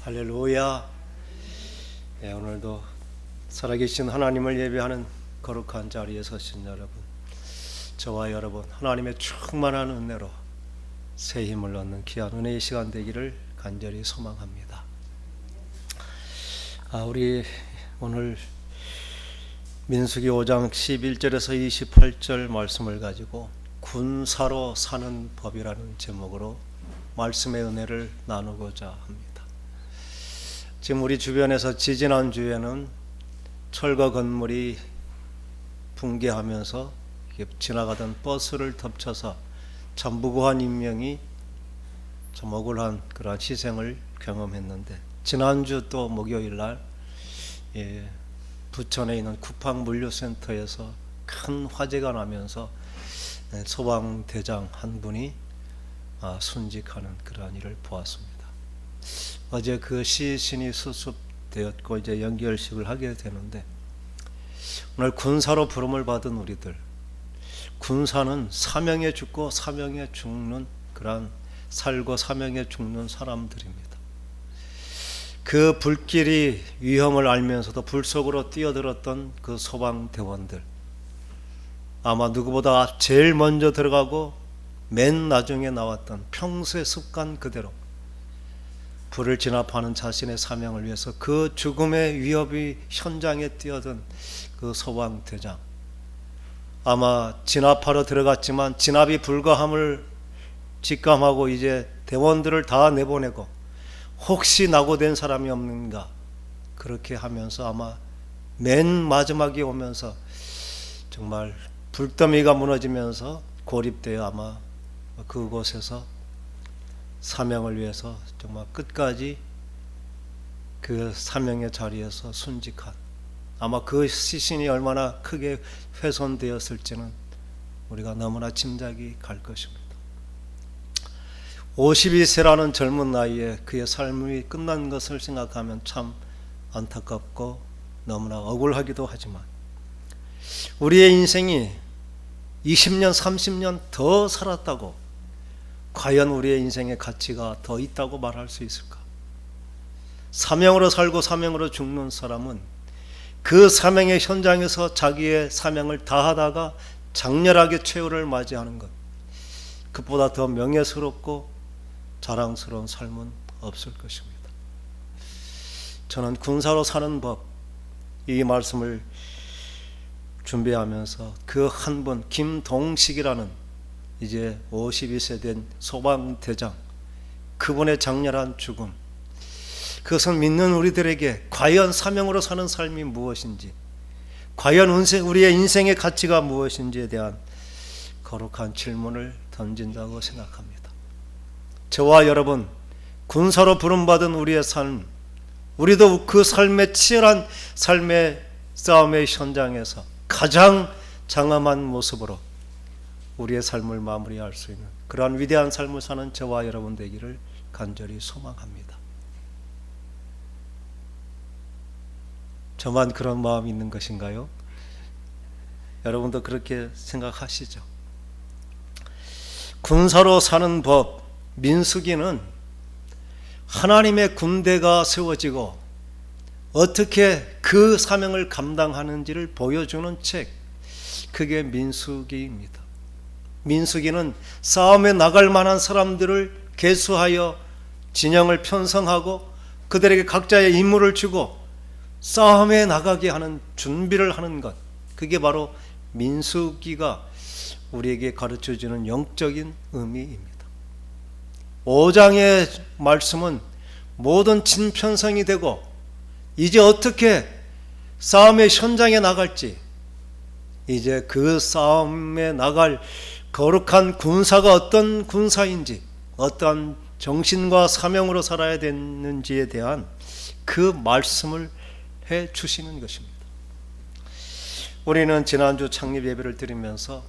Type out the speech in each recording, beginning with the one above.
할렐루야. 오늘도 살아계신 하나님을 예배하는 거룩한 자리에 서신 여러분, 저와 여러분 하나님의 충만한 은혜로 새 힘을 얻는 귀한 은혜의 시간 되기를 간절히 소망합니다. 우리 오늘 민수기 5장 11절에서 28절 말씀을 가지고 군사로 사는 법이라는 제목으로 말씀의 은혜를 나누고자 합니다. 지금 우리 주변에서 지지난주에는 철거 건물이 붕괴하면서 지나가던 버스를 덮쳐서 참 무고한 인명이 참 억울한 그런 희생을 경험했는데, 지난주 또 목요일날 부천에 있는 쿠팡물류센터에서 큰 화재가 나면서 소방대장 한 분이 순직하는 그러한 일을 보았습니다. 어제 그 시신이 수습되었고 이제 연결식을 하게 되는데, 오늘 군사로 부름을 받은 우리들, 군사는 사명에 죽고 사명에 죽는 그러한 살고 사명에 죽는 사람들입니다. 그 불길이 위험을 알면서도 불 속으로 뛰어들었던 그 소방대원들, 아마 누구보다 제일 먼저 들어가고 맨 나중에 나왔던 평소의 습관 그대로 불을 진압하는 자신의 사명을 위해서 그 죽음의 위협이 현장에 뛰어든 그 소방대장, 아마 진압하러 들어갔지만 진압이 불가함을 직감하고 이제 대원들을 다 내보내고 혹시 낙오된 사람이 없는가, 그렇게 하면서 아마 맨 마지막에 오면서 정말 불더미가 무너지면서 고립되어 아마 그곳에서 사명을 위해서 정말 끝까지 그 사명의 자리에서 순직한, 아마 그 시신이 얼마나 크게 훼손되었을지는 우리가 너무나 짐작이 갈 것입니다. 52세라는 젊은 나이에 그의 삶이 끝난 것을 생각하면 참 안타깝고 너무나 억울하기도 하지만, 우리의 인생이 20년 30년 더 살았다고 과연 우리의 인생의 가치가 더 있다고 말할 수 있을까? 사명으로 살고 사명으로 죽는 사람은 그 사명의 현장에서 자기의 사명을 다하다가 장렬하게 최후를 맞이하는 것, 그보다 더 명예스럽고 자랑스러운 삶은 없을 것입니다. 저는 군사로 사는 법, 이 말씀을 준비하면서 그 한 분, 김동식이라는 이제 52세 된 소방대장, 그분의 장렬한 죽음, 그것은 믿는 우리들에게 과연 사명으로 사는 삶이 무엇인지, 과연 우리의 인생의 가치가 무엇인지에 대한 거룩한 질문을 던진다고 생각합니다. 저와 여러분, 군사로 부름받은 우리의 삶, 우리도 그 삶의 치열한 삶의 싸움의 현장에서 가장 장엄한 모습으로 우리의 삶을 마무리할 수 있는 그러한 위대한 삶을 사는 저와 여러분 되기를 간절히 소망합니다. 저만 그런 마음이 있는 것인가요? 여러분도 그렇게 생각하시죠? 군사로 사는 법, 민수기는 하나님의 군대가 세워지고 어떻게 그 사명을 감당하는지를 보여주는 책, 그게 민수기입니다. 민수기는 싸움에 나갈 만한 사람들을 계수하여 진영을 편성하고 그들에게 각자의 임무를 주고 싸움에 나가게 하는 준비를 하는 것, 그게 바로 민수기가 우리에게 가르쳐주는 영적인 의미입니다. 5장의 말씀은 모든 진편성이 되고 이제 어떻게 싸움의 현장에 나갈지, 이제 그 싸움에 나갈 거룩한 군사가 어떤 군사인지, 어떤 정신과 사명으로 살아야 되는지에 대한 그 말씀을 해 주시는 것입니다. 우리는 지난주 창립 예배를 드리면서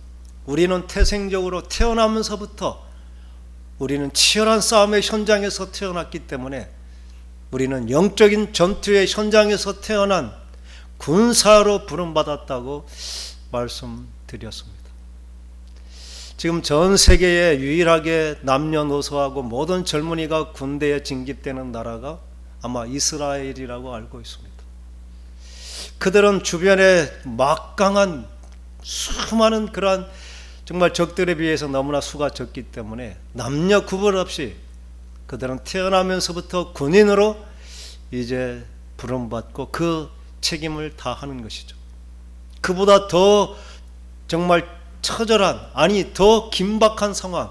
우리는 태생적으로 태어나면서부터 우리는 치열한 싸움의 현장에서 태어났기 때문에 우리는 영적인 전투의 현장에서 태어난 군사로 부름받았다고 말씀드렸습니다. 지금 전 세계에 유일하게 남녀노소하고 모든 젊은이가 군대에 징집되는 나라가 아마 이스라엘이라고 알고 있습니다. 그들은 주변에 막강한 수많은 그러한 정말 적들에 비해서 너무나 수가 적기 때문에 남녀 구분 없이 그들은 태어나면서부터 군인으로 이제 부름받고 그 책임을 다하는 것이죠. 그보다 더 정말 처절한, 아니 더 긴박한 상황,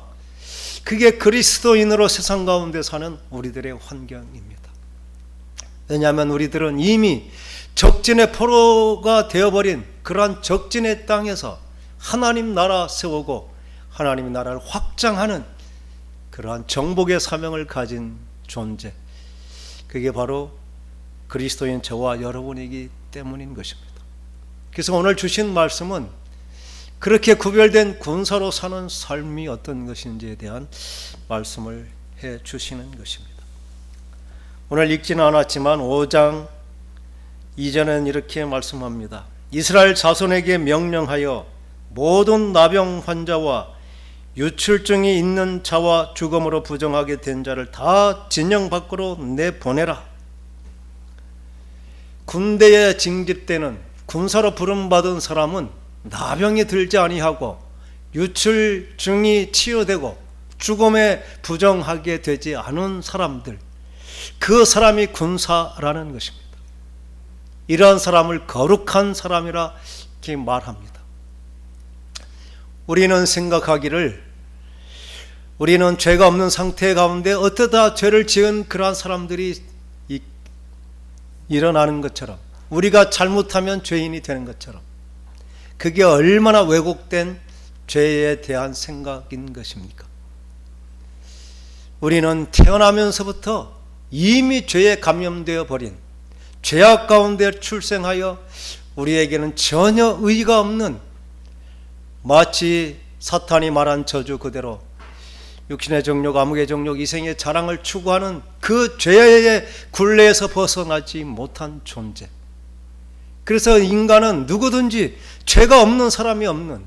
그게 그리스도인으로 세상 가운데 사는 우리들의 환경입니다. 왜냐하면 우리들은 이미 적진의 포로가 되어버린 그러한 적진의 땅에서 하나님 나라 세우고 하나님의 나라를 확장하는 그러한 정복의 사명을 가진 존재, 그게 바로 그리스도인 저와 여러분이기 때문인 것입니다. 그래서 오늘 주신 말씀은 그렇게 구별된 군사로 사는 삶이 어떤 것인지에 대한 말씀을 해 주시는 것입니다. 오늘 읽지는 않았지만 5장 이전엔 이렇게 말씀합니다. 이스라엘 자손에게 명령하여 모든 나병 환자와 유출증이 있는 자와 죽음으로 부정하게 된 자를 다 진영 밖으로 내보내라. 군대에 징집되는 군사로 부름받은 사람은 나병이 들지 아니하고 유출증이 치유되고 죽음에 부정하게 되지 않은 사람들, 그 사람이 군사라는 것입니다. 이러한 사람을 거룩한 사람이라 이렇게 말합니다. 우리는 생각하기를 우리는 죄가 없는 상태 가운데 어쩌다 죄를 지은 그러한 사람들이 일어나는 것처럼, 우리가 잘못하면 죄인이 되는 것처럼, 그게 얼마나 왜곡된 죄에 대한 생각인 것입니까? 우리는 태어나면서부터 이미 죄에 감염되어 버린, 죄악 가운데 출생하여 우리에게는 전혀 의의가 없는, 마치 사탄이 말한 저주 그대로 육신의 정욕, 암흑의 정욕, 이생의 자랑을 추구하는 그 죄의 굴레에서 벗어나지 못한 존재. 그래서 인간은 누구든지 죄가 없는 사람이 없는,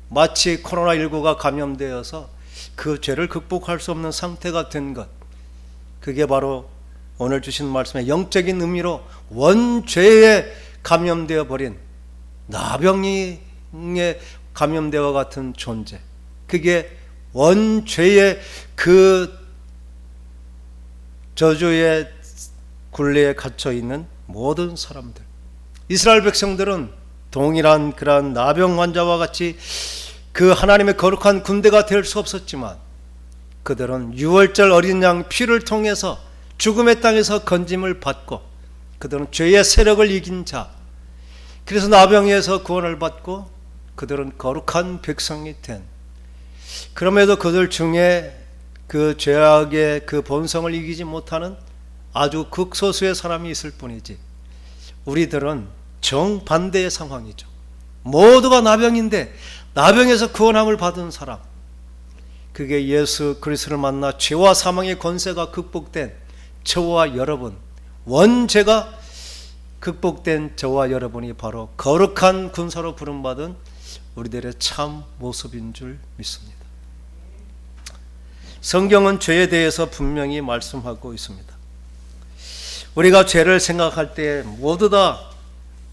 마치 코로나19가 감염되어서 그 죄를 극복할 수 없는 상태가 된 것, 그게 바로 오늘 주신 말씀의 영적인 의미로 원죄에 감염되어 버린 나병에 감염되어 같은 존재, 그게 원죄의 그 저주의 굴레에 갇혀 있는 모든 사람들. 이스라엘 백성들은 동일한 그러한 나병 환자와 같이 그 하나님의 거룩한 군대가 될 수 없었지만, 그들은 유월절 어린 양 피를 통해서 죽음의 땅에서 건짐을 받고, 그들은 죄의 세력을 이긴 자, 그래서 나병에서 구원을 받고 그들은 거룩한 백성이 된, 그럼에도 그들 중에 그 죄악의 그 본성을 이기지 못하는 아주 극소수의 사람이 있을 뿐이지, 우리들은 정반대의 상황이죠. 모두가 나병인데 나병에서 구원함을 받은 사람, 그게 예수 그리스도를 만나 죄와 사망의 권세가 극복된 저와 여러분, 원죄가 극복된 저와 여러분이 바로 거룩한 군사로 부름받은 우리들의 참 모습인 줄 믿습니다. 성경은 죄에 대해서 분명히 말씀하고 있습니다. 우리가 죄를 생각할 때 모두 다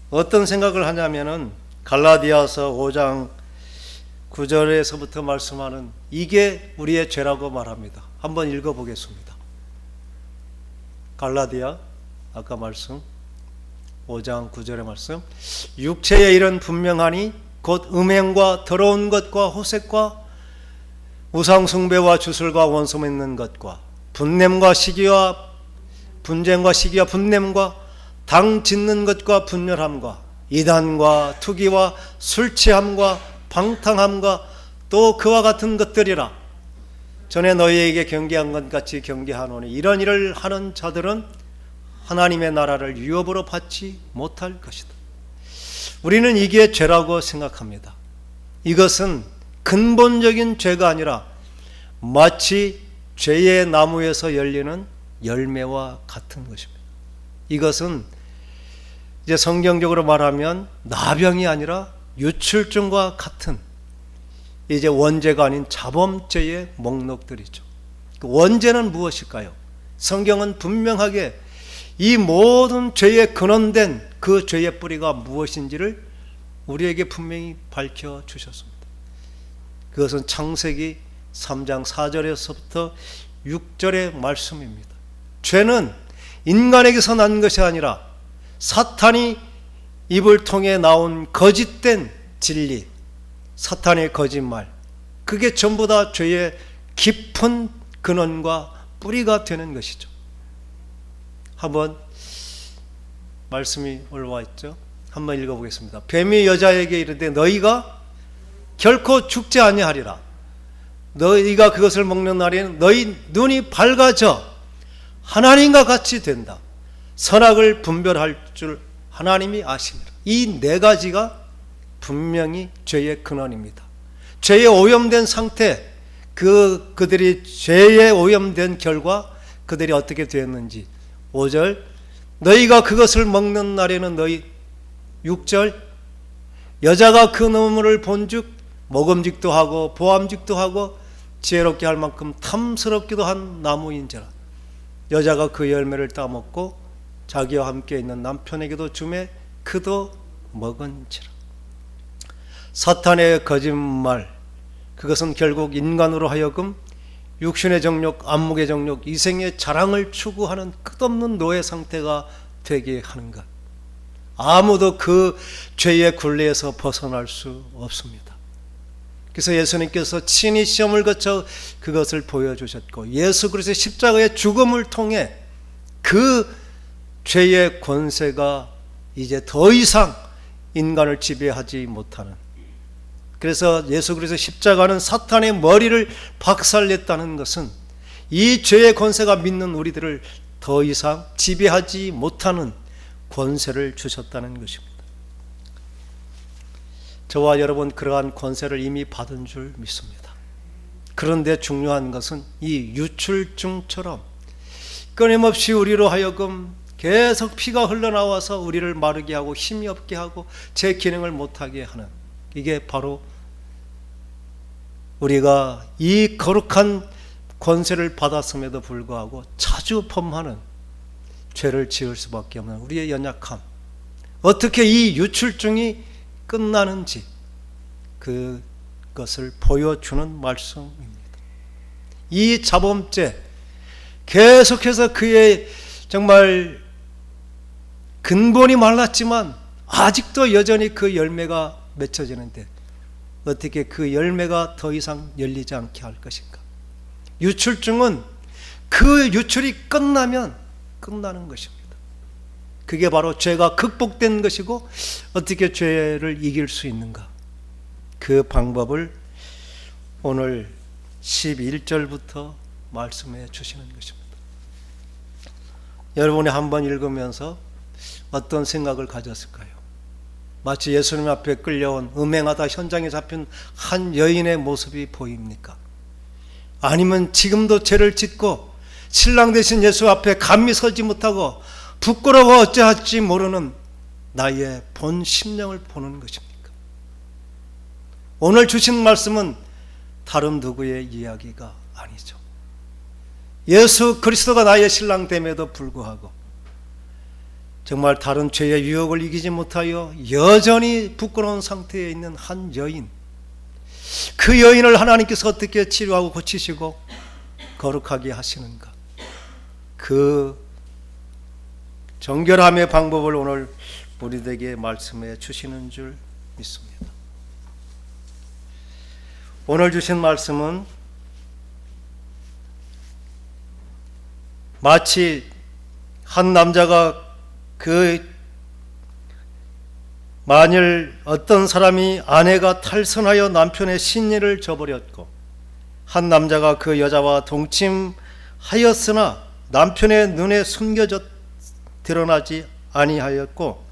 어떤 생각을 하냐면은 갈라디아서 5장 9절에서부터 말씀하는 이게 우리의 죄라고 말합니다. 한번 읽어보겠습니다. 갈라디아 아까 말씀 5장 9절의 말씀, 육체의 일은 분명하니 곧 음행과 더러운 것과 호색과 우상숭배와 주술과 원수 맺는 것과 분냄과 시기와 분쟁과 시기와 분냄과 당 짓는 것과 분열함과 이단과 투기와 술취함과 방탕함과 또 그와 같은 것들이라. 전에 너희에게 경계한 것 같이 경계하노니 이런 일을 하는 자들은 하나님의 나라를 유업으로 받지 못할 것이다. 우리는 이게 죄라고 생각합니다. 이것은 근본적인 죄가 아니라 마치 죄의 나무에서 열리는 열매와 같은 것입니다. 이것은 이제 성경적으로 말하면 나병이 아니라 유출증과 같은 이제 원죄가 아닌 자범죄의 목록들이죠. 그 원죄는 무엇일까요? 성경은 분명하게 이 모든 죄의 근원된 그 죄의 뿌리가 무엇인지를 우리에게 분명히 밝혀주셨습니다. 그것은 창세기 3장 4절에서부터 6절의 말씀입니다. 죄는 인간에게서 난 것이 아니라 사탄이 입을 통해 나온 거짓된 진리, 사탄의 거짓말, 그게 전부 다 죄의 깊은 근원과 뿌리가 되는 것이죠. 한번 말씀이 올라와 있죠. 한번 읽어보겠습니다. 뱀이 여자에게 이르되 너희가 결코 죽지 아니하리라. 너희가 그것을 먹는 날에는 너희 눈이 밝아져 하나님과 같이 된다. 선악을 분별할 줄 하나님이 아시니라. 이 네 가지가 분명히 죄의 근원입니다. 죄에 오염된 상태, 그들이 죄에 오염된 결과 그들이 어떻게 되었는지. 5절 너희가 그것을 먹는 날에는 너희 6절 여자가 그 나무를 본즉 먹음직도 하고 보암직도 하고 지혜롭게 할 만큼 탐스럽기도 한 나무인지라. 여자가 그 열매를 따먹고 자기와 함께 있는 남편에게도 주매 그도 먹은지라. 사탄의 거짓말, 그것은 결국 인간으로 하여금 육신의 정욕, 안목의 정욕, 이생의 자랑을 추구하는 끝없는 노예 상태가 되게 하는 것. 아무도 그 죄의 굴레에서 벗어날 수 없습니다. 그래서 예수님께서 친히 시험을 거쳐 그것을 보여주셨고, 예수 그리스도의 십자가의 죽음을 통해 그 죄의 권세가 이제 더 이상 인간을 지배하지 못하는, 그래서 예수 그리스도의 십자가는 사탄의 머리를 박살냈다는 것은 이 죄의 권세가 믿는 우리들을 더 이상 지배하지 못하는 권세를 주셨다는 것입니다. 저와 여러분 그러한 권세를 이미 받은 줄 믿습니다. 그런데 중요한 것은 이 유출증처럼 끊임없이 우리로 하여금 계속 피가 흘러나와서 우리를 마르게 하고 힘이 없게 하고 제 기능을 못하게 하는, 이게 바로 우리가 이 거룩한 권세를 받았음에도 불구하고 자주 범하는 죄를 지을 수밖에 없는 우리의 연약함, 어떻게 이 유출증이 끝나는지 그것을 보여주는 말씀입니다. 이 자범죄, 계속해서 그의 정말 근본이 말랐지만 아직도 여전히 그 열매가 맺혀지는데 어떻게 그 열매가 더 이상 열리지 않게 할 것인가? 유출증은 그 유출이 끝나면 끝나는 것입니다. 그게 바로 죄가 극복된 것이고, 어떻게 죄를 이길 수 있는가? 그 방법을 오늘 11절부터 말씀해 주시는 것입니다. 여러분이 한번 읽으면서 어떤 생각을 가졌을까요? 마치 예수님 앞에 끌려온 음행하다 현장에 잡힌 한 여인의 모습이 보입니까? 아니면 지금도 죄를 짓고 신랑 되신 예수 앞에 감히 서지 못하고 부끄러워 어찌할지 모르는 나의 본 심령을 보는 것입니까? 오늘 주신 말씀은 다른 누구의 이야기가 아니죠. 예수 그리스도가 나의 신랑 됨에도 불구하고 정말 다른 죄의 유혹을 이기지 못하여 여전히 부끄러운 상태에 있는 한 여인, 그 여인을 하나님께서 어떻게 치료하고 고치시고 거룩하게 하시는가? 그 정결함의 방법을 오늘 우리에게 말씀해 주시는 줄 믿습니다. 오늘 주신 말씀은 마치 한 남자가 만일 어떤 사람이 아내가 탈선하여 남편의 신의를 저버렸고 한 남자가 그 여자와 동침하였으나 남편의 눈에 숨겨져 드러나지 아니하였고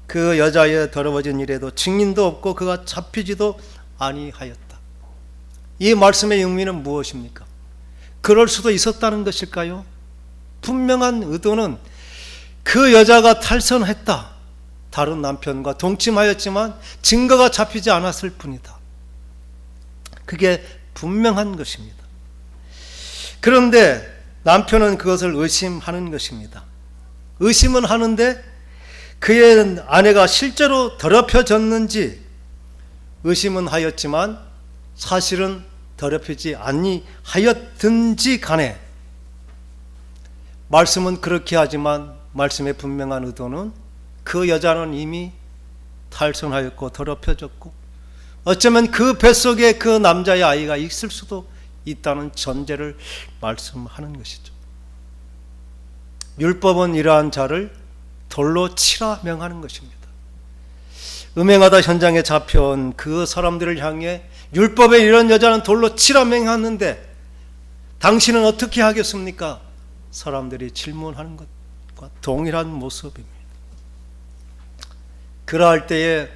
그 여자의 더러워진 일에도 증인도 없고 그가 잡히지도 아니하였다. 이 말씀의 의미는 무엇입니까? 그럴 수도 있었다는 것일까요? 분명한 의도는 그 여자가 탈선했다, 다른 남편과 동침하였지만 증거가 잡히지 않았을 뿐이다. 그게 분명한 것입니다. 그런데 남편은 그것을 의심하는 것입니다. 의심은 하는데 그의 아내가 실제로 더럽혀졌는지 의심은 하였지만 사실은 더럽히지 아니하였든지 간에 말씀은 그렇게 하지만 말씀의 분명한 의도는 그 여자는 이미 탈선하였고 더럽혀졌고 어쩌면 그 뱃속에 그 남자의 아이가 있을 수도 있다는 전제를 말씀하는 것이죠. 율법은 이러한 자를 돌로 치라 명하는 것입니다. 음행하다 현장에 잡혀온 그 사람들을 향해 율법에 이런 여자는 돌로 치라 명하는데 당신은 어떻게 하겠습니까? 사람들이 질문하는 것과 동일한 모습입니다. 그러할 때에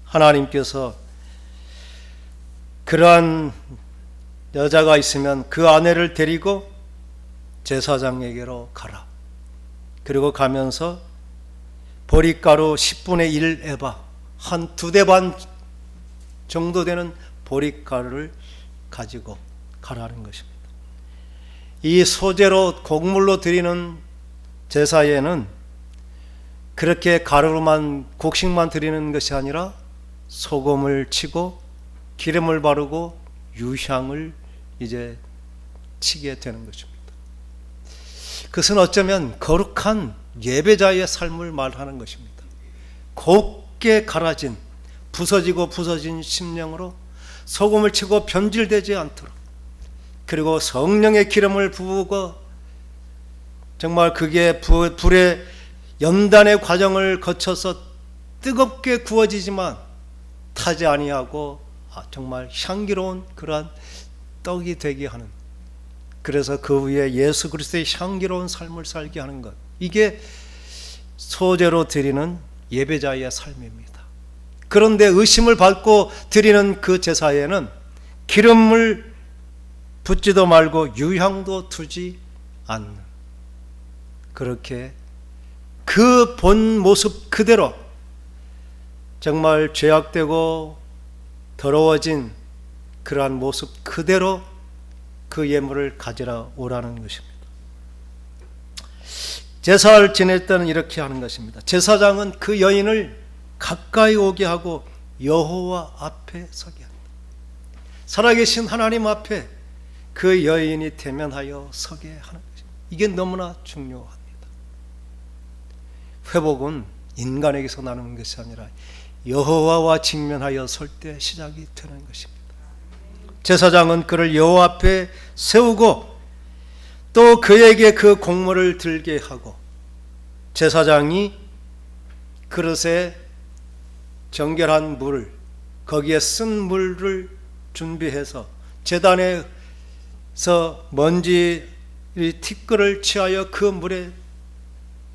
하나님께서 그러한 여자가 있으면 그 아내를 데리고 제사장에게로 가라. 그리고 가면서 보리가루 10분의 1 에바, 한 2대 반 정도 되는 보리가루를 가지고 가라는 것입니다. 이 소재로 곡물로 드리는 제사에는 그렇게 가루로만 곡식만 드리는 것이 아니라 소금을 치고 기름을 바르고 유향을 이제 치게 되는 것입니다. 그것은 어쩌면 거룩한 예배자의 삶을 말하는 것입니다. 곱게 갈아진 부서진 심령으로 소금을 치고 변질되지 않도록 그리고 성령의 기름을 부으고 정말 그게 불의 연단의 과정을 거쳐서 뜨겁게 구워지지만 타지 아니하고 정말 향기로운 그러한 떡이 되게 하는, 그래서 그 위에 예수 그리스도의 향기로운 삶을 살게 하는 것, 이게 소재로 드리는 예배자의 삶입니다. 그런데 의심을 받고 드리는 그 제사에는 기름을 붓지도 말고 유향도 두지 않는, 그렇게 그 본 모습 그대로 정말 죄악되고 더러워진 그러한 모습 그대로 그 예물을 가지러 오라는 것입니다. 제사를 지낼 때는 이렇게 하는 것입니다. 제사장은 그 여인을 가까이 오게 하고 여호와 앞에 서게 합니다. 살아계신 하나님 앞에 그 여인이 대면하여 서게 하는 것입니다. 이게 너무나 중요합니다. 회복은 인간에게서 나누는 것이 아니라 여호와와 직면하여 설 때 시작이 되는 것입니다. 제사장은 그를 여호와 앞에 세우고 또 그에게 그 곡물을 들게 하고, 제사장이 그릇에 정결한 물을, 거기에 쓴 물을 준비해서 제단에서 먼지 티끌을 취하여 그 물에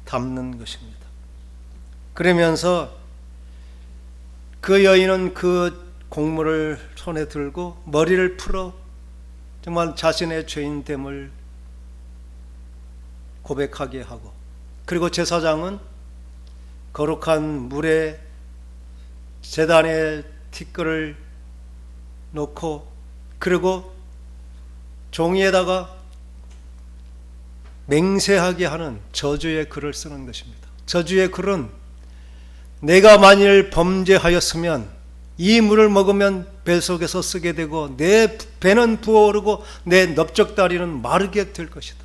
담는 것입니다. 그러면서 그 여인은 그 곡물을 손에 들고 머리를 풀어 정말 자신의 죄인됨을 고백하게 하고, 그리고 제사장은 거룩한 물에 제단에 티끌을 놓고 그리고 종이에다가 맹세하게 하는 저주의 글을 쓰는 것입니다. 저주의 글은 내가 만일 범죄하였으면 이 물을 먹으면 뱃속에서 쓰게 되고 내 배는 부어오르고 내 넓적다리는 마르게 될 것이다.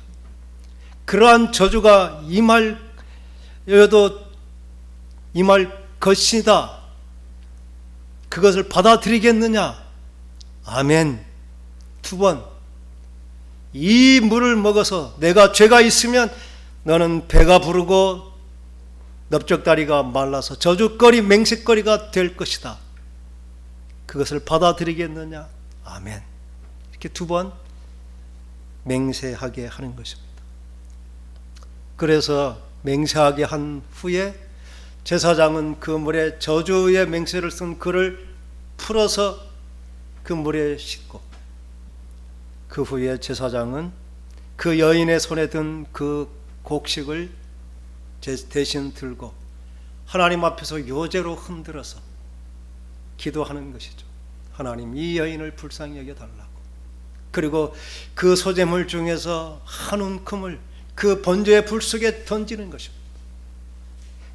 그러한 저주가 임할 것이다. 그것을 받아들이겠느냐? 아멘. 2번, 이 물을 먹어서 내가 죄가 있으면 너는 배가 부르고 넓적다리가 말라서 저주거리 맹세거리가 될 것이다. 그것을 받아들이겠느냐? 아멘. 이렇게 2번 맹세하게 하는 것입니다. 그래서 맹세하게 한 후에 제사장은 그 물에 저주의 맹세를 쓴 글을 풀어서 그 물에 씻고, 그 후에 제사장은 그 여인의 손에 든 그 곡식을 대신 들고 하나님 앞에서 요제로 흔들어서 기도하는 것이죠. 하나님, 이 여인을 불쌍히 여겨달라고. 그리고 그 소재물 중에서 한 움큼을 그 번제의 불 속에 던지는 것입니다.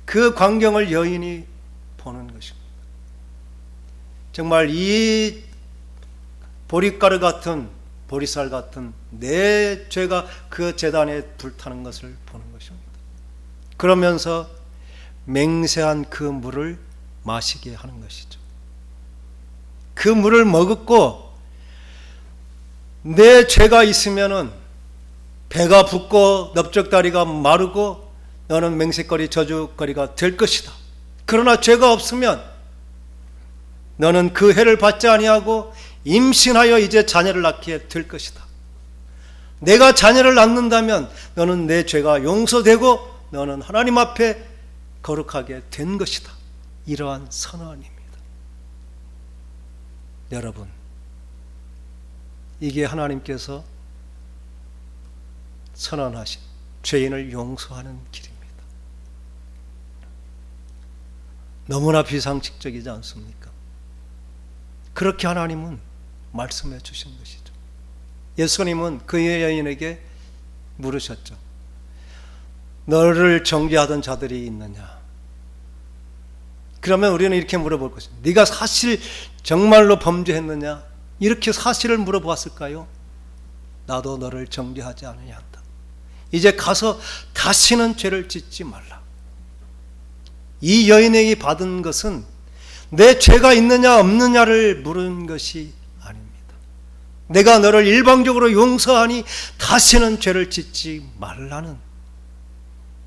그 광경을 여인이 보는 것입니다. 정말 이 보릿가루 같은, 보리쌀 같은 내 죄가 그 제단에 불타는 것을 보는 것입니다. 그러면서 맹세한 그 물을 마시게 하는 것이죠. 그 물을 머금고 내 죄가 있으면은 배가 붓고 넓적다리가 마르고 너는 맹세거리 저주거리가 될 것이다. 그러나 죄가 없으면 너는 그 해를 받지 아니하고 임신하여 이제 자녀를 낳게 될 것이다. 내가 자녀를 낳는다면 너는 내 죄가 용서되고 너는 하나님 앞에 거룩하게 된 것이다. 이러한 선언입니다. 여러분, 이게 하나님께서 선언하신 죄인을 용서하는 길입니다. 너무나 비상식적이지 않습니까? 그렇게 하나님은 말씀해 주신 것이죠. 예수님은 그 여인에게 물으셨죠. 너를 정죄하던 자들이 있느냐? 그러면 우리는 이렇게 물어볼 것입니다. 네가 사실 정말로 범죄했느냐? 이렇게 사실을 물어보았을까요? 나도 너를 정죄하지 않으냐 한다. 이제 가서 다시는 죄를 짓지 말라. 이 여인에게 받은 것은 내 죄가 있느냐 없느냐를 물은 것이 아닙니다. 내가 너를 일방적으로 용서하니 다시는 죄를 짓지 말라는,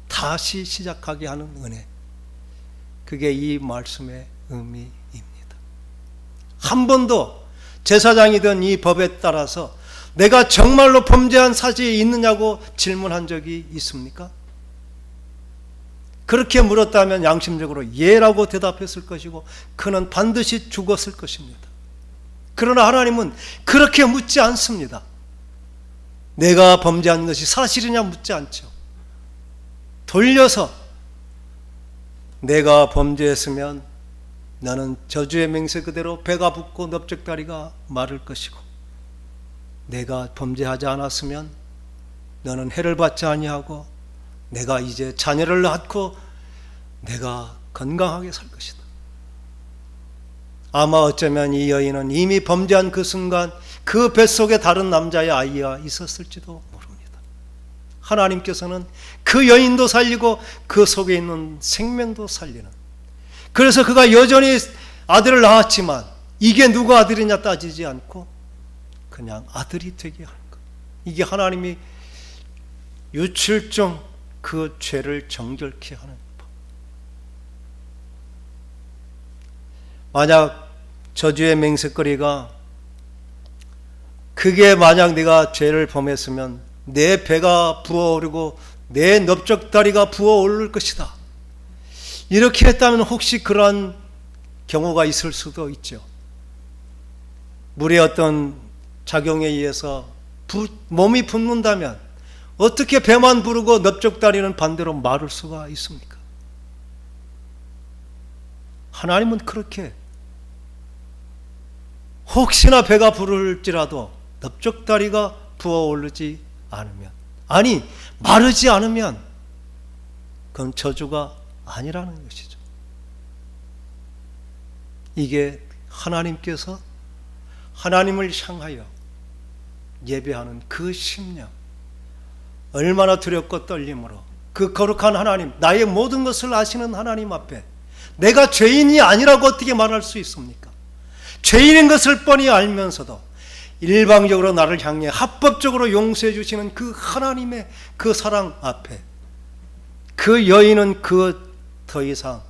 다시 시작하게 하는 은혜. 그게 이 말씀의 의미입니다. 한 번도 제사장이든 이 법에 따라서 내가 정말로 범죄한 사실이 있느냐고 질문한 적이 있습니까? 그렇게 물었다면 양심적으로 예라고 대답했을 것이고 그는 반드시 죽었을 것입니다. 그러나 하나님은 그렇게 묻지 않습니다. 내가 범죄한 것이 사실이냐 묻지 않죠. 돌려서 내가 범죄했으면 나는 저주의 맹세 그대로 배가 붓고 넓적다리가 마를 것이고, 내가 범죄하지 않았으면 너는 해를 받지 아니하고 내가 이제 자녀를 낳고 내가 건강하게 살 것이다. 아마 어쩌면 이 여인은 이미 범죄한 그 순간 그 뱃속에 다른 남자의 아이가 있었을지도 모릅니다. 하나님께서는 그 여인도 살리고 그 속에 있는 생명도 살리는, 그래서 그가 여전히 아들을 낳았지만 이게 누구 아들이냐 따지지 않고 그냥 아들이 되게 하는 것. 이게 하나님이 유출종 그 죄를 정결케 하는 법. 만약 저주의 맹세거리가 그게 만약 내가 죄를 범했으면 내 배가 부어오르고 내 넓적다리가 부어오를 것이다. 이렇게 했다면 혹시 그러한 경우가 있을 수도 있죠. 물의 어떤 작용에 의해서 몸이 붓는다면 어떻게 배만 부르고 넓적다리는 반대로 마를 수가 있습니까? 하나님은 그렇게 혹시나 배가 부를지라도 넓적다리가 부어오르지 않으면, 아니 마르지 않으면 그건 저주가 아니라는 것이죠. 이게 하나님께서 하나님을 향하여 예배하는 그 심령, 얼마나 두렵고 떨림으로 그 거룩한 하나님, 나의 모든 것을 아시는 하나님 앞에 내가 죄인이 아니라고 어떻게 말할 수 있습니까? 죄인인 것을 뻔히 알면서도 일방적으로 나를 향해 합법적으로 용서해 주시는 그 하나님의 그 사랑 앞에 그 여인은 그 더 이상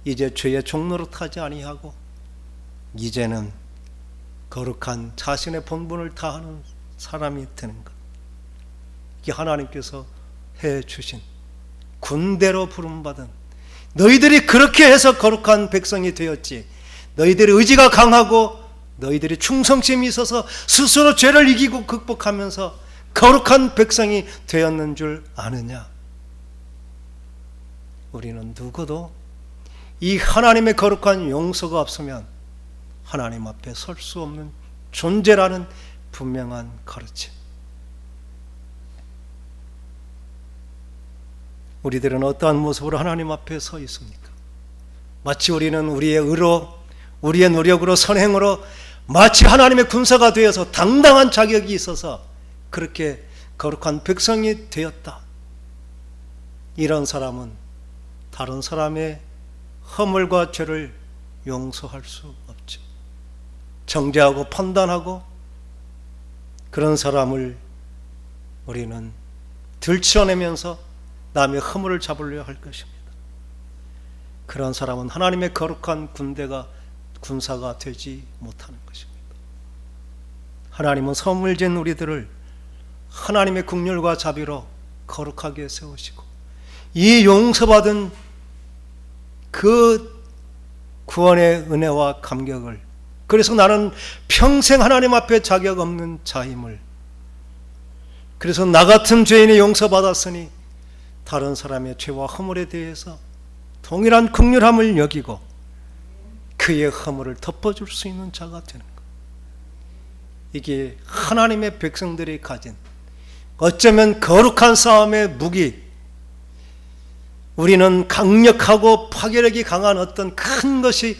이제 죄의 종로로 타지 아니하고 이제는 거룩한 자신의 본분을 다하는 사람이 되는 것. 이게 하나님께서 해 주신, 군대로 부름받은, 너희들이 그렇게 해서 거룩한 백성이 되었지, 너희들의 의지가 강하고 너희들이 충성심이 있어서 스스로 죄를 이기고 극복하면서 거룩한 백성이 되었는 줄 아느냐? 우리는 누구도 이 하나님의 거룩한 용서가 없으면 하나님 앞에 설 수 없는 존재라는 분명한 가르침. 우리들은 어떠한 모습으로 하나님 앞에 서 있습니까? 마치 우리는 우리의 의로, 우리의 노력으로, 선행으로 마치 하나님의 군사가 되어서 당당한 자격이 있어서 그렇게 거룩한 백성이 되었다. 이런 사람은 다른 사람의 허물과 죄를 용서할 수 없죠. 정죄하고 판단하고 그런 사람을 우리는 들추어내면서 남의 허물을 잡으려 할 것입니다. 그런 사람은 하나님의 거룩한 군사가 되지 못하는 것입니다. 하나님은 선물진 우리들을 하나님의 긍휼과 자비로 거룩하게 세우시고 이 용서받은 그 구원의 은혜와 감격을, 그래서 나는 평생 하나님 앞에 자격 없는 자임을, 그래서 나 같은 죄인이 용서받았으니 다른 사람의 죄와 허물에 대해서 동일한 긍휼함을 여기고 그의 허물을 덮어줄 수 있는 자가 되는 것. 이게 하나님의 백성들이 가진 어쩌면 거룩한 싸움의 무기, 우리는 강력하고 파괴력이 강한 어떤 큰 것이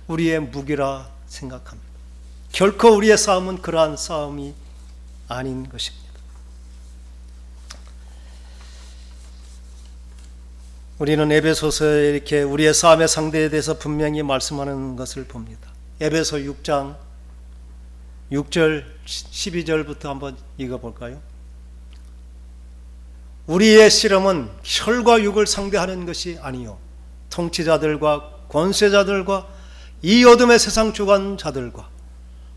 우리의 무기라 생각합니다. 결코 우리의 싸움은 그러한 싸움이 아닌 것입니다. 우리는 에베소서에 이렇게 우리의 싸움의 상대에 대해서 분명히 말씀하는 것을 봅니다. 에베소 6장 6절 12절부터 한번 읽어볼까요? 우리의 씨름은 혈과 육을 상대하는 것이 아니요 통치자들과 권세자들과 이 어둠의 세상 주관자들과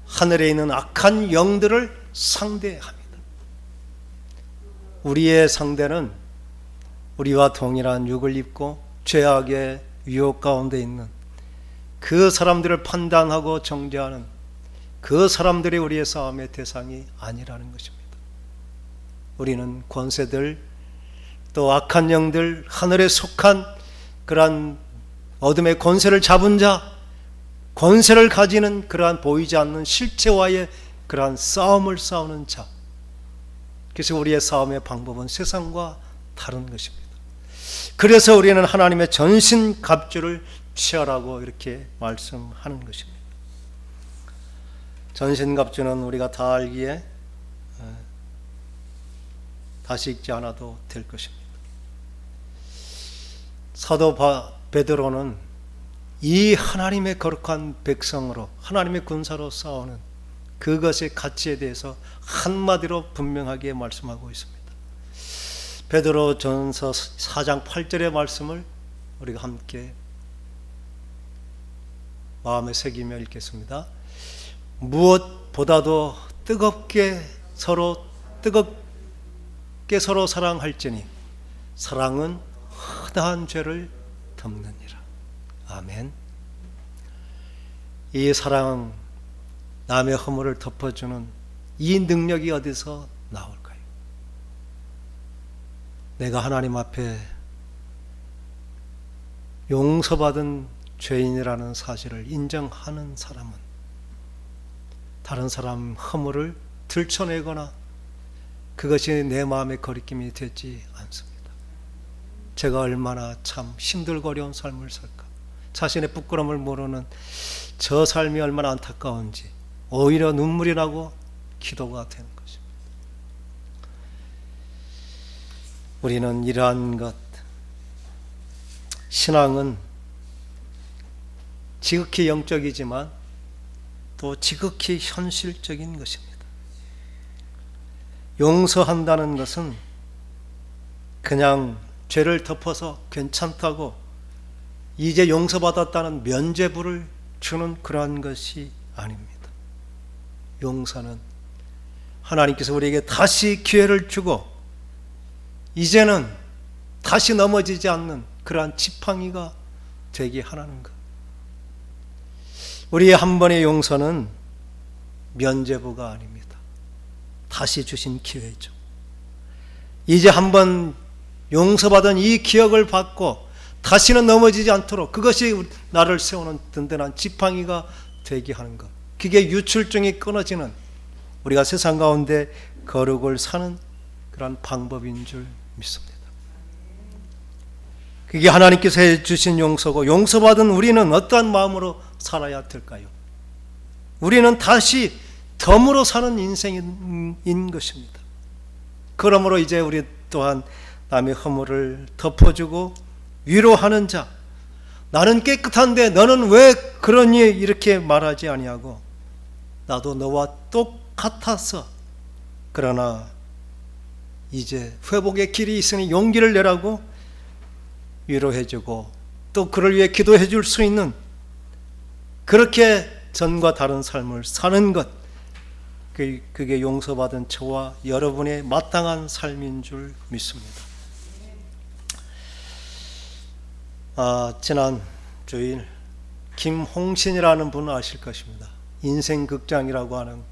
하늘에 있는 악한 영들을 상대합니다. 우리의 상대는 우리와 동일한 육을 입고 죄악의 유혹 가운데 있는 그 사람들을 판단하고 정죄하는 그 사람들이 우리의 싸움의 대상이 아니라는 것입니다. 우리는 권세들, 또 악한 영들, 하늘에 속한 그러한 어둠의 권세를 잡은 자, 권세를 가지는 그러한 보이지 않는 실체와의 그러한 싸움을 싸우는 자. 그래서 우리의 싸움의 방법은 세상과 다른 것입니다. 그래서 우리는 하나님의 전신갑주를 취하라고 이렇게 말씀하는 것입니다. 전신갑주는 우리가 다 알기에 다시 읽지 않아도 될 것입니다. 사도 베드로는 이 하나님의 거룩한 백성으로, 하나님의 군사로 싸우는 그것의 가치에 대해서 한마디로 분명하게 말씀하고 있습니다. 베드로 전서 4장 8절의 말씀을 우리가 함께 마음에 새기며 읽겠습니다. 무엇보다도 뜨겁게 서로 사랑할지니 사랑은 허다한 죄를 덮느니라. 아멘. 이 사랑, 남의 허물을 덮어주는 이 능력이 어디서 나올까요? 내가 하나님 앞에 용서받은 죄인이라는 사실을 인정하는 사람은 다른 사람 허물을 들춰내거나 그것이 내 마음의 거리낌이 되지 않습니다. 제가 얼마나 참 힘들고 어려운 삶을 살까, 자신의 부끄러움을 모르는 저 삶이 얼마나 안타까운지 오히려 눈물이 나고 기도가 되는 것입니다. 우리는 이러한 것, 신앙은 지극히 영적이지만 또 지극히 현실적인 것입니다. 용서한다는 것은 그냥 죄를 덮어서 괜찮다고 이제 용서받았다는 면죄부를 주는 그러한 것이 아닙니다. 용서는 하나님께서 우리에게 다시 기회를 주고 이제는 다시 넘어지지 않는 그러한 지팡이가 되게 하라는 것. 우리의 한 번의 용서는 면죄부가 아닙니다. 다시 주신 기회죠. 이제 한번 용서받은 이 기억을 받고 다시는 넘어지지 않도록 그것이 나를 세우는 든든한 지팡이가 되게 하는 것. 그게 유출증이 끊어지는 우리가 세상 가운데 거룩을 사는 그런 방법인 줄 믿습니다. 그게 하나님께서 해주신 용서고, 용서받은 우리는 어떠한 마음으로 살아야 될까요? 우리는 다시 덤으로 사는 인생인 것입니다. 그러므로 이제 우리 또한 남의 허물을 덮어주고 위로하는 자, 나는 깨끗한데 너는 왜 그러니 이렇게 말하지 아니하고, 나도 너와 똑같았어. 그러나 이제 회복의 길이 있으니 용기를 내라고 위로해주고, 또 그를 위해 기도해 줄 수 있는, 그렇게 전과 다른 삶을 사는 것, 그게 용서받은 저와 여러분의 마땅한 삶인 줄 믿습니다. 지난 주일 김홍신이라는 분은 아실 것입니다. 인생극장이라고 하는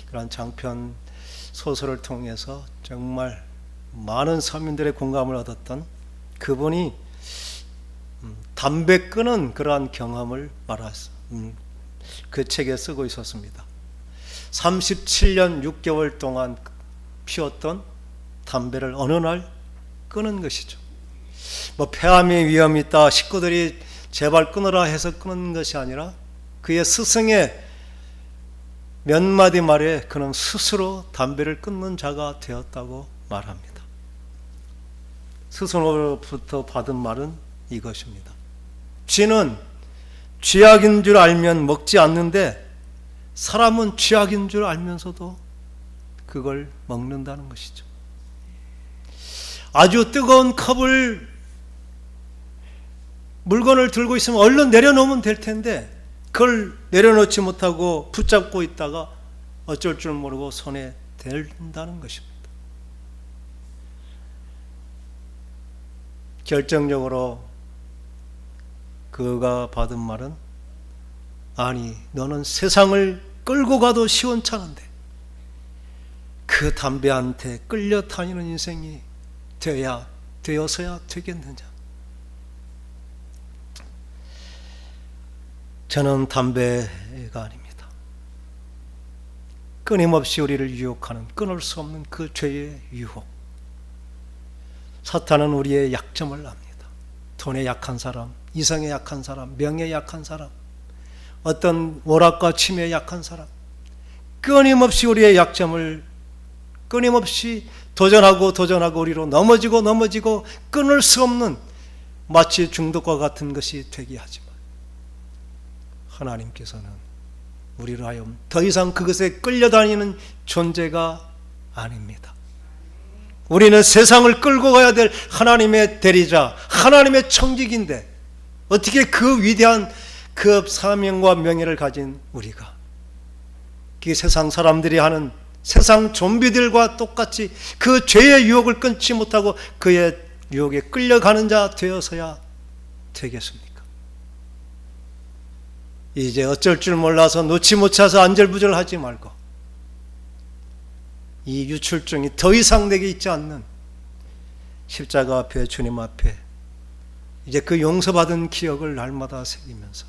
그런 장편 소설을 통해서 정말 많은 서민들의 공감을 얻었던 그분이 담배 끊은 그러한 경험을 그 책에 쓰고 있었습니다. 37년 6개월 동안 피웠던 담배를 어느 날 끊은 것이죠. 폐암의 위험이 있다, 식구들이 제발 끊으라 해서 끊은 것이 아니라 그의 스승의 몇 마디 말에 그는 스스로 담배를 끊는 자가 되었다고 말합니다. 스승으로부터 받은 말은 이것입니다. 쥐는 쥐약인 줄 알면 먹지 않는데, 사람은 쥐약인 줄 알면서도 그걸 먹는다는 것이죠. 아주 뜨거운 컵을, 물건을 들고 있으면 얼른 내려놓으면 될 텐데 그걸 내려놓지 못하고 붙잡고 있다가 어쩔 줄 모르고 손에 댄다는 것입니다. 결정적으로 그가 받은 말은, 아니 너는 세상을 끌고 가도 시원찮은데 그 담배한테 끌려다니는 인생이 되어서야 되겠느냐. 저는 담배가 아닙니다. 끊임없이 우리를 유혹하는, 끊을 수 없는 그 죄의 유혹. 사탄은 우리의 약점을 압니다. 돈에 약한 사람, 이성에 약한 사람, 명예에 약한 사람, 어떤 오락과 취미에 약한 사람, 끊임없이 우리의 약점을 끊임없이 도전하고 우리로 넘어지고 끊을 수 없는, 마치 중독과 같은 것이 되게 하지만, 하나님께서는 우리를 하여금 더 이상 그것에 끌려다니는 존재가 아닙니다. 우리는 세상을 끌고 가야 될 하나님의 대리자, 하나님의 청직인데 어떻게 그 위대한 그 사명과 명예를 가진 우리가 그 세상 사람들이 하는, 세상 좀비들과 똑같이 그 죄의 유혹을 끊지 못하고 그의 유혹에 끌려가는 자 되어서야 되겠습니까? 이제 어쩔 줄 몰라서 놓지 못 차서 안절부절하지 말고, 이 유출증이 더 이상 내게 있지 않는 십자가 앞에, 주님 앞에 이제 그 용서받은 기억을 날마다 새기면서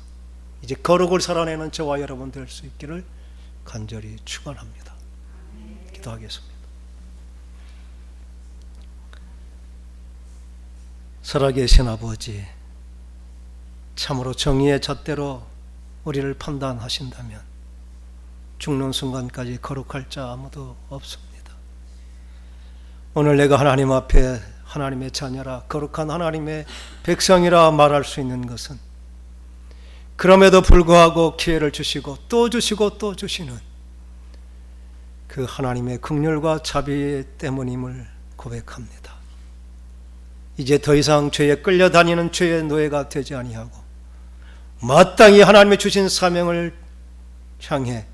이제 거룩을 살아내는 저와 여러분 될 수 있기를 간절히 축원합니다. 기도하겠습니다. 살아계신 아버지, 참으로 정의의 잣대로 우리를 판단하신다면 죽는 순간까지 거룩할 자 아무도 없습니다. 오늘 내가 하나님 앞에 하나님의 자녀라, 거룩한 하나님의 백성이라 말할 수 있는 것은 그럼에도 불구하고 기회를 주시고 또 주시는 그 하나님의 긍휼과 자비 때문임을 고백합니다. 이제 더 이상 죄에 끌려다니는 죄의 노예가 되지 아니하고 마땅히 하나님의 주신 사명을 향해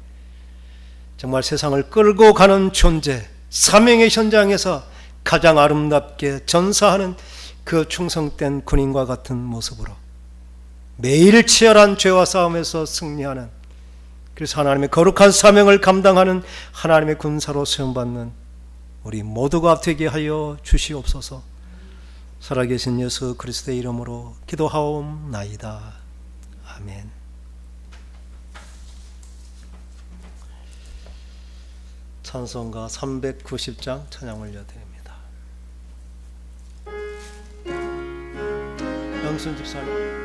정말 세상을 끌고 가는 존재, 사명의 현장에서 가장 아름답게 전사하는 그 충성된 군인과 같은 모습으로 매일 치열한 죄와 싸움에서 승리하는, 그래서 하나님의 거룩한 사명을 감당하는 하나님의 군사로 수용받는 우리 모두가 되게 하여 주시옵소서. 살아계신 예수 그리스도의 이름으로 기도하옵나이다. 아멘. 찬송가 390장 찬양 올려드립니다. 영순 집사님.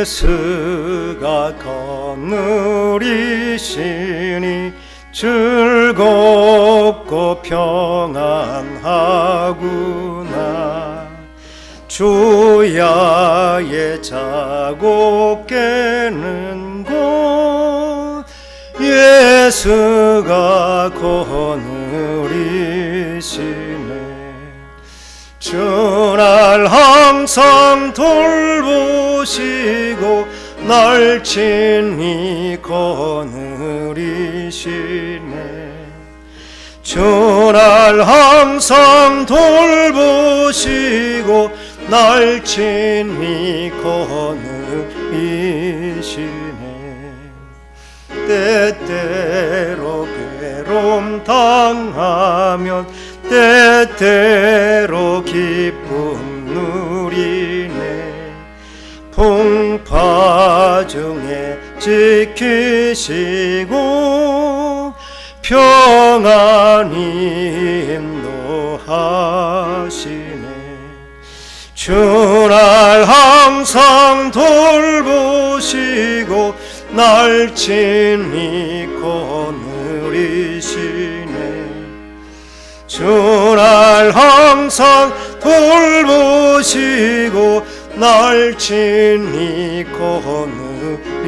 예수가 거느리시니 즐겁고 평안하구나. 주야의 자고 깨는 곳 예수가 거느리시네. 주날 항상 돌보시고 날 친히 거느리시네. 주날 항상 돌보시고 날 친히 거느리시네. 때때로 괴로움 당하면 때때로 기쁨 누리네. 풍파 중에 지키시고 평안히 인도하시네. 주날 항상 돌보시고 날 친히 거느리시네. 주날 항상 돌보시고 날 친히 거느리시네.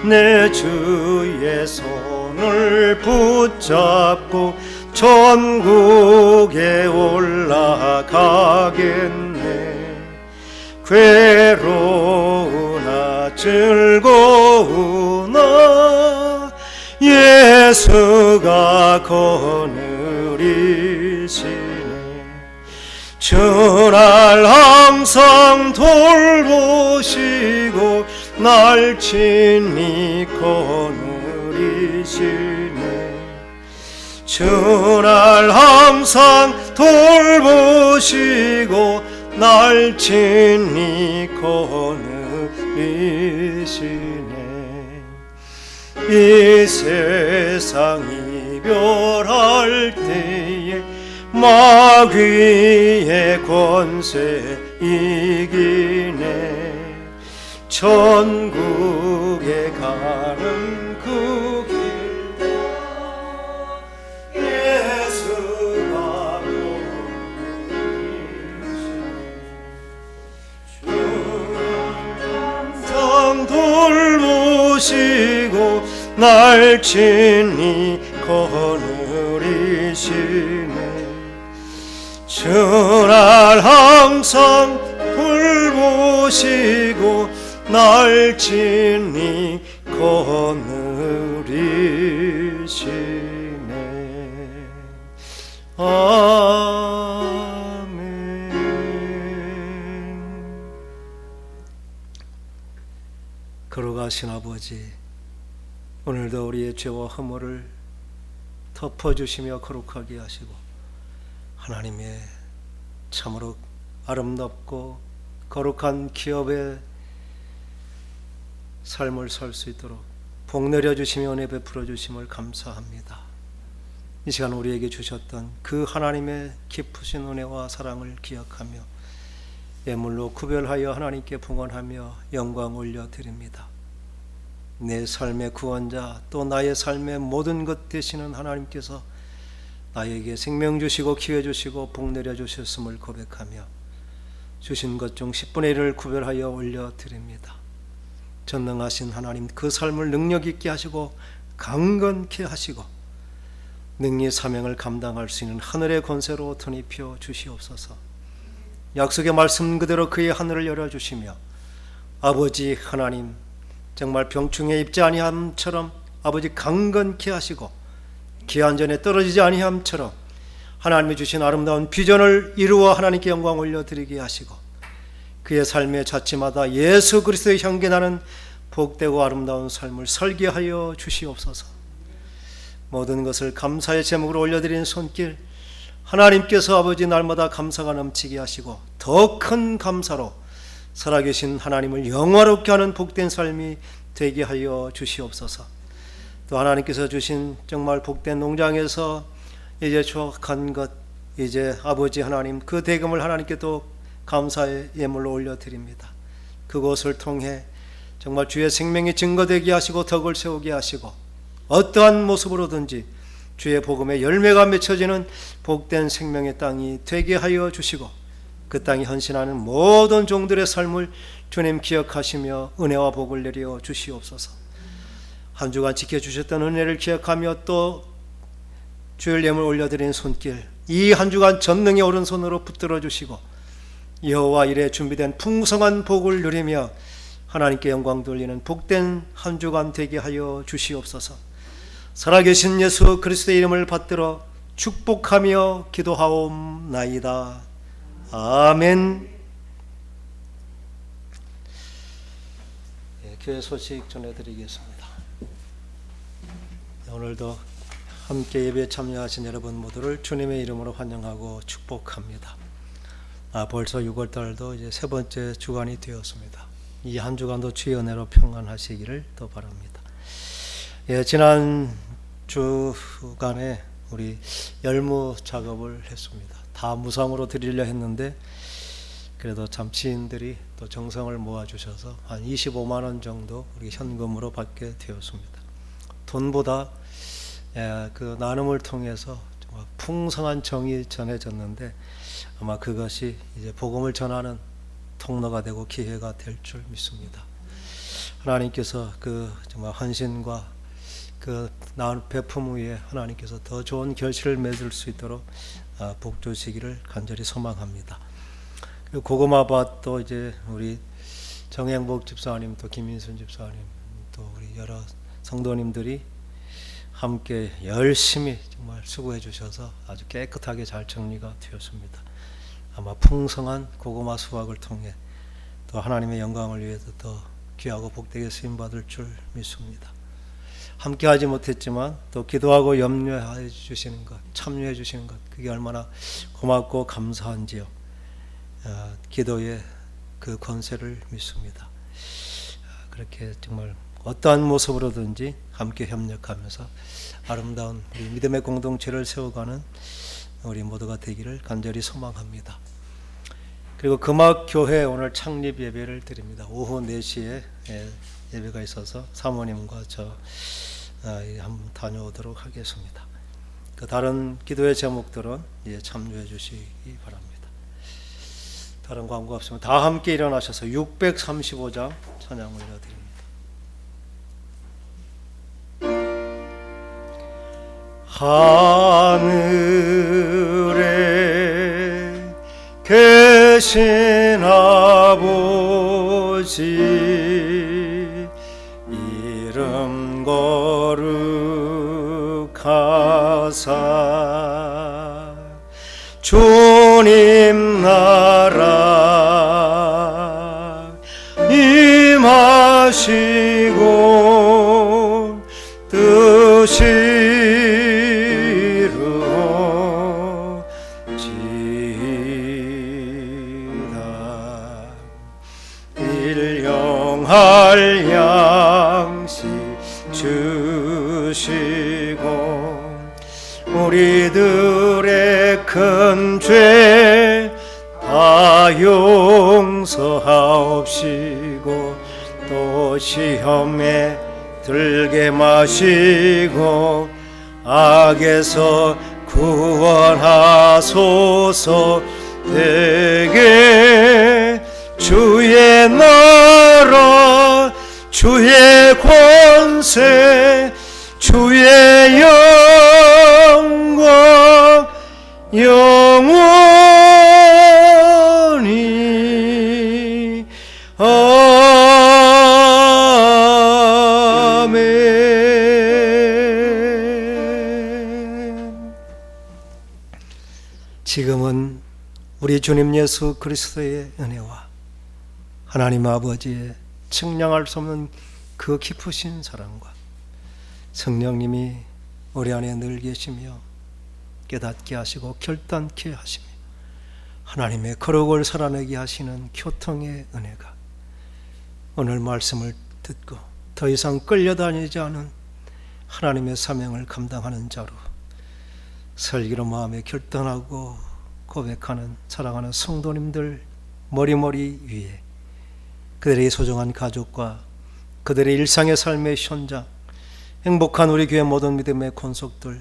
내 주의 손을 붙잡고 천국에 올라가겠네. 괴로우나 즐거우나 예수가 거느리시네. 주날 항상 돌보시고 날 친히 거느리시네. 주날 항상 돌보시고 날 친히 거느리시네. 이 세상 이별할 때에 마귀의 권세 이기네. 천국에 가는 그 길도 예수가 항상 돌보시고 날 친히 거느리시네. 주날 항상 돌보시고 날 친히 거느리시네. 아멘. 걸어가신 아버지, 오늘도 우리의 죄와 허물을 덮어주시며 거룩하게 하시고 하나님의 참으로 아름답고 거룩한 기업의 삶을 살 수 있도록 복 내려주시며 은혜 베풀어 주심을 감사합니다. 이 시간 우리에게 주셨던 그 하나님의 깊으신 은혜와 사랑을 기억하며 예물로 구별하여 하나님께 봉헌하며 영광 올려드립니다. 내 삶의 구원자 또 나의 삶의 모든 것 되시는 하나님께서 나에게 생명 주시고 기회 주시고 복 내려주셨음을 고백하며 주신 것 중 10분의 1을 구별하여 올려드립니다. 전능하신 하나님, 그 삶을 능력 있게 하시고 강건케 하시고 능히 사명을 감당할 수 있는 하늘의 권세로 덧입혀 주시옵소서. 약속의 말씀 그대로 그의 하늘을 열어주시며 아버지 하나님, 정말 병충해 입지 아니함처럼 아버지 강건케 하시고 기한전에 떨어지지 아니함처럼 하나님이 주신 아름다운 비전을 이루어 하나님께 영광 올려드리게 하시고 그의 삶의 자치마다 예수 그리스도의 향기 나는 복되고 아름다운 삶을 설계하여 주시옵소서. 모든 것을 감사의 제목으로 올려드리는 손길, 하나님께서 아버지 날마다 감사가 넘치게 하시고 더 큰 감사로 살아계신 하나님을 영화롭게 하는 복된 삶이 되게 하여 주시옵소서. 또 하나님께서 주신 정말 복된 농장에서 이제 추억한 것, 이제 아버지 하나님 그 대금을 하나님께 또 감사의 예물로 올려드립니다. 그것을 통해 정말 주의 생명이 증거되게 하시고 덕을 세우게 하시고 어떠한 모습으로든지 주의 복음의 열매가 맺혀지는 복된 생명의 땅이 되게 하여 주시고 그 땅에 헌신하는 모든 종들의 삶을 주님 기억하시며 은혜와 복을 내려 주시옵소서. 한 주간 지켜주셨던 은혜를 기억하며 또 주일 예물 올려드린 손길, 이 한 주간 전능의 오른손으로 붙들어 주시고 여호와 일에 준비된 풍성한 복을 누리며 하나님께 영광 돌리는 복된 한 주간 되게 하여 주시옵소서. 살아계신 예수 그리스도의 이름을 받들어 축복하며 기도하옵나이다. 아멘. 교회 소식 전해드리겠습니다. 오늘도 함께 예배에 참여하신 여러분 모두를 주님의 이름으로 환영하고 축복합니다. 벌써 6월달도 이제 세 번째 주간이 되었습니다. 이 한 주간도 주의 은혜로 평안하시기를 또 바랍니다. 지난 주간에 우리 열무 작업을 했습니다. 다 무상으로 드리려 했는데 그래도 참 지인들이 또 정성을 모아주셔서 한 25만 원 정도 우리 현금으로 받게 되었습니다. 돈보다 그 나눔을 통해서 정말 풍성한 정이 전해졌는데 아마 그것이 이제 복음을 전하는 통로가 되고 기회가 될 줄 믿습니다. 하나님께서 그 정말 헌신과 그 나은 베품 위에 하나님께서 더 좋은 결실을 맺을 수 있도록 복 주시기를 간절히 소망합니다. 그리고 고구마밭도 이제 우리 정행복 집사님 또 김민순 집사님 또 우리 여러 성도님들이 함께 열심히 정말 수고해 주셔서 아주 깨끗하게 잘 정리가 되었습니다. 아마 풍성한 고구마 수확을 통해 또 하나님의 영광을 위해서 더 귀하고 복되게 쓰임받을 줄 믿습니다. 함께 하지 못했지만 또 기도하고 염려해 주시는 것, 참여해 주시는 것, 그게 얼마나 고맙고 감사한지요. 기도의 그 권세를 믿습니다. 그렇게 정말 어떠한 모습으로든지 함께 협력하면서 아름다운 우리 믿음의 공동체를 세워가는 우리 모두가 되기를 간절히 소망합니다. 그리고 금악교회 오늘 창립 예배를 드립니다. 오후 4시에 예배가 있어서 사모님과 저 한번 다녀오도록 하겠습니다. 그 다른 기도의 제목들은 참여해 주시기 바랍니다. 다른 광고 없으면 다 함께 일어나셔서 635장 찬양 올려드립니다. 하늘에 계신 아버지 이름 거룩하사 주님 나라 임하시고 뜻이 일용할 양식 주시고 우리들의 큰 죄 다 용서하옵시고 또 시험에 들게 마시고 악에서 구원하소서. 되게 주의 나라 주의 권세 주의 영광 영원히 아멘. 지금은 우리 주님 예수 그리스도의 은혜와 하나님 아버지의 측량할 수 없는 그 깊으신 사랑과 성령님이 우리 안에 늘 계시며 깨닫게 하시고 결단케 하시며 하나님의 거룩을 살아내게 하시는 교통의 은혜가 오늘 말씀을 듣고 더 이상 끌려다니지 않은 하나님의 사명을 감당하는 자로 설기로 마음에 결단하고 고백하는 사랑하는 성도님들 머리머리 위에 그들의 소중한 가족과 그들의 일상의 삶의 현장, 행복한 우리 교회 모든 믿음의 권속들,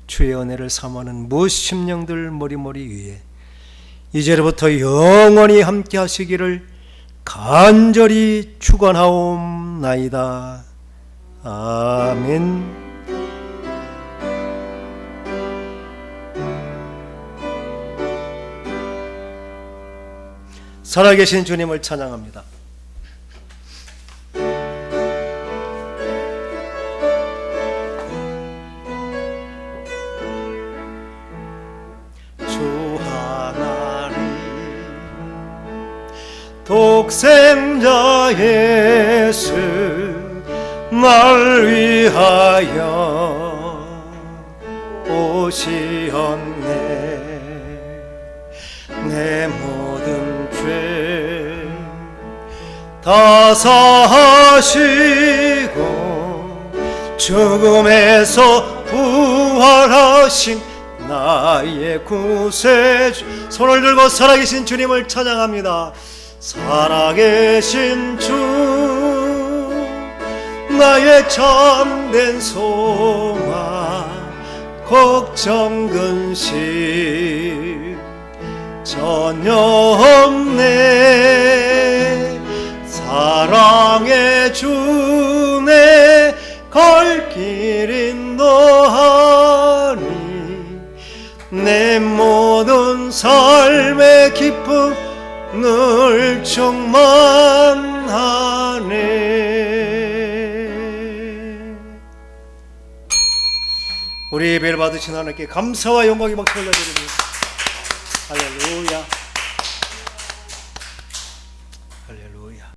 주의 은혜를 삼하는 무심령들 머리머리 위에 이제로부터 영원히 함께 하시기를 간절히 축원하옵나이다. 아멘. 살아계신 주님을 찬양합니다. 주 하나님 독생자 예수 날 위하여 오시었네. 내 모든 죄 다 사하시고 죽음에서 부활하신 나의 구세주. 손을 들고 살아계신 주님을 찬양합니다. 살아계신 주 나의 참된 소망 걱정 근심 전혀 없네. 사랑의 주내 갈 길 인도하니 내 모든 삶의 기쁨 늘 충만하네. 우리 예배를 받으신 하나님께 감사와 영광의 박수 올려드립니다. 할렐루야.